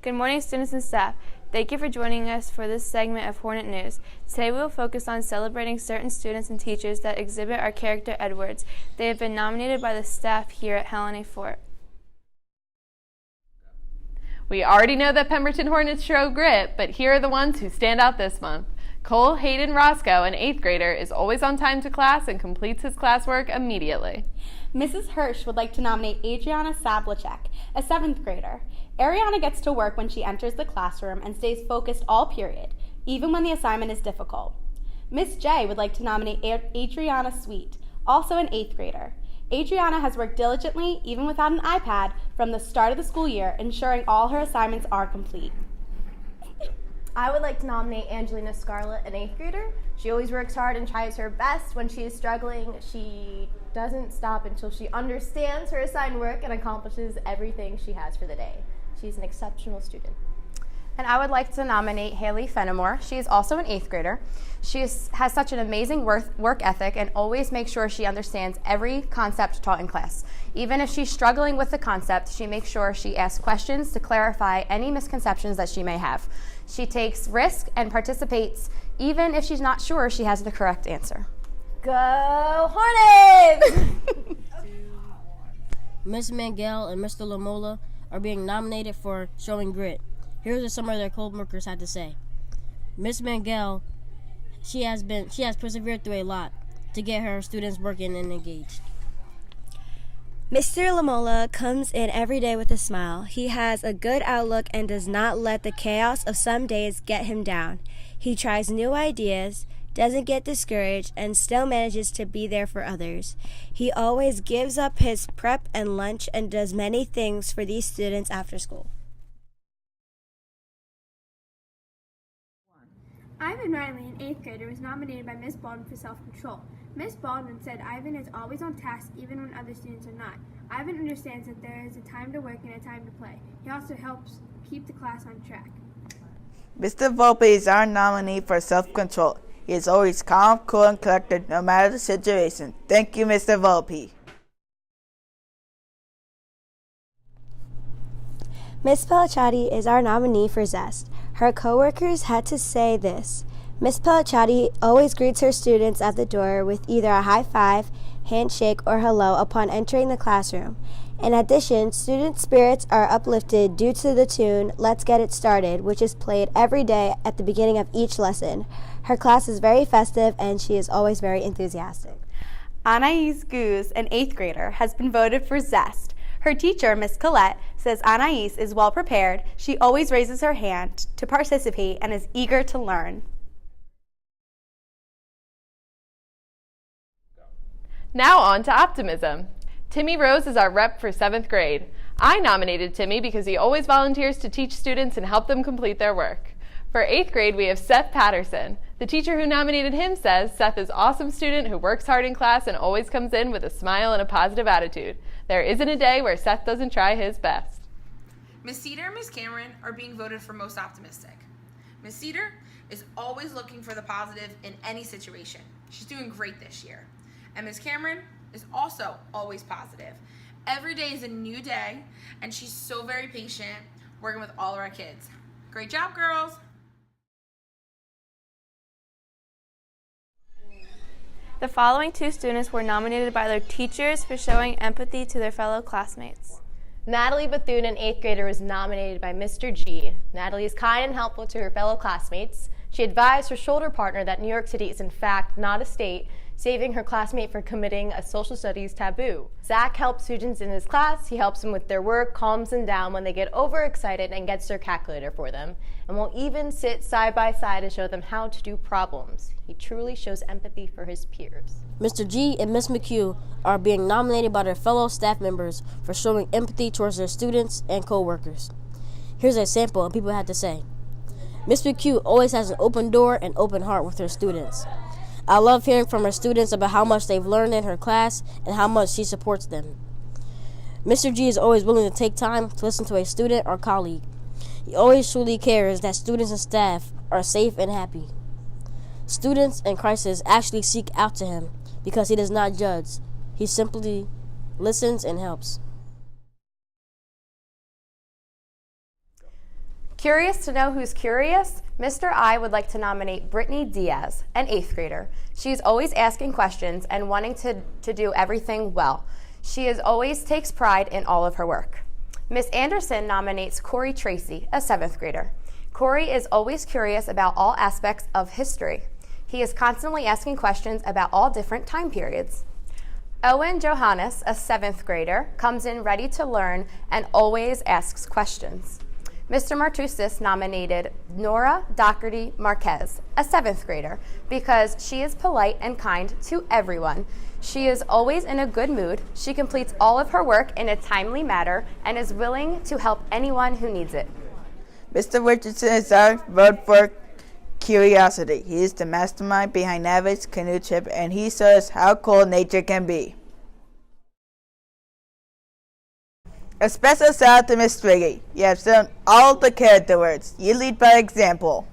Good morning, students and staff. Thank you for joining us for this segment of Hornet News. Today we will focus on celebrating certain students and teachers that exhibit our character Edwards. They have been nominated by the staff here at Helen A. Fort. We already know that Pemberton Hornets show grit, but here are the ones who stand out this month. Cole Hayden Roscoe, an 8th grader, is always on time to class and completes his classwork immediately. Mrs. Hirsch would like to nominate Adriana Sablicek, a 7th grader. Ariana gets to work when she enters the classroom and stays focused all period, even when the assignment is difficult. Miss J would like to nominate Adriana Sweet, also an 8th grader. Adriana has worked diligently, even without an iPad, from the start of the school year, ensuring all her assignments are complete. I would like to nominate Angelina Scarlett, an 8th grader. She always works hard and tries her best. When she is struggling, she doesn't stop until she understands her assigned work and accomplishes everything she has for the day. She's an exceptional student. And I would like to nominate Haley Fenimore. She is also an 8th grader. She has such an amazing work ethic and always makes sure she understands every concept taught in class. Even if she's struggling with the concept, she makes sure she asks questions to clarify any misconceptions that she may have. She takes risk and participates even if she's not sure she has the correct answer. Go Hornets! Miss Mangel and Mr. Lamola are being nominated for showing grit. Here's what some of their co-workers had to say. Miss Mangel, she has persevered through a lot to get her students working and engaged. Mr. Lamola comes in every day with a smile. He has a good outlook and does not let the chaos of some days get him down. He tries new ideas, doesn't get discouraged, and still manages to be there for others. He always gives up his prep and lunch and does many things for these students after school. Ivan Riley, an 8th grader, was nominated by Ms. Baldwin for self-control. Ms. Baldwin said Ivan is always on task even when other students are not. Ivan understands that there is a time to work and a time to play. He also helps keep the class on track. Mr. Volpe is our nominee for self-control. He is always calm, cool, and collected no matter the situation. Thank you, Mr. Volpe. Miss Pellicciati is our nominee for Zest. Her coworkers had to say this. Miss Pellicciati always greets her students at the door with either a high five, handshake, or hello upon entering the classroom. In addition, student spirits are uplifted due to the tune Let's Get It Started, which is played every day at the beginning of each lesson. Her class is very festive and she is always very enthusiastic. Anais Goose, an 8th grader, has been voted for Zest. Her teacher, Miss Collette, says Anais is well prepared. She always raises her hand to participate and is eager to learn. Now on to optimism. Timmy Rose is our rep for 7th grade. I nominated Timmy because he always volunteers to teach students and help them complete their work. For 8th grade, we have Seth Patterson. The teacher who nominated him says Seth is an awesome student who works hard in class and always comes in with a smile and a positive attitude. There isn't a day where Seth doesn't try his best. Miss Cedar and Miss Cameron are being voted for most optimistic. Miss Cedar is always looking for the positive in any situation. She's doing great this year. And Miss Cameron is also always positive. Every day is a new day, and she's so very patient working with all of our kids. Great job, girls. The following 2 students were nominated by their teachers for showing empathy to their fellow classmates. Natalie Bethune, an 8th grader, was nominated by Mr. G. Natalie is kind and helpful to her fellow classmates. She advised her shoulder partner that New York City is in fact not a state, saving her classmate from committing a social studies taboo. Zach helps students in his class. He helps them with their work, calms them down when they get overexcited, and gets their calculator for them, and will even sit side by side to show them how to do problems. He truly shows empathy for his peers. Mr. G and Miss McHugh are being nominated by their fellow staff members for showing empathy towards their students and co-workers. Here's a sample of people had to say. Miss McHugh always has an open door and open heart with her students. I love hearing from her students about how much they've learned in her class and how much she supports them. Mr. G is always willing to take time to listen to a student or colleague. He always truly cares that students and staff are safe and happy. Students in crisis actually seek out to him because he does not judge. He simply listens and helps. Curious to know who's curious? Mr. I would like to nominate Brittany Diaz, an 8th grader. She's always asking questions and wanting to do everything well. She always takes pride in all of her work. Miss Anderson nominates Corey Tracy, a 7th grader. Corey is always curious about all aspects of history. He is constantly asking questions about all different time periods. Owen Johannes, a 7th grader, comes in ready to learn and always asks questions. Mr. Martusis nominated Nora Doherty Marquez, a 7th grader, because she is polite and kind to everyone. She is always in a good mood. She completes all of her work in a timely manner and is willing to help anyone who needs it. Mr. Richardson is our vote for curiosity. He is the mastermind behind Navid's canoe trip, and he shows how cool nature can be. A special shout out to Miss Twiggy. You have shown all the character words. You lead by example.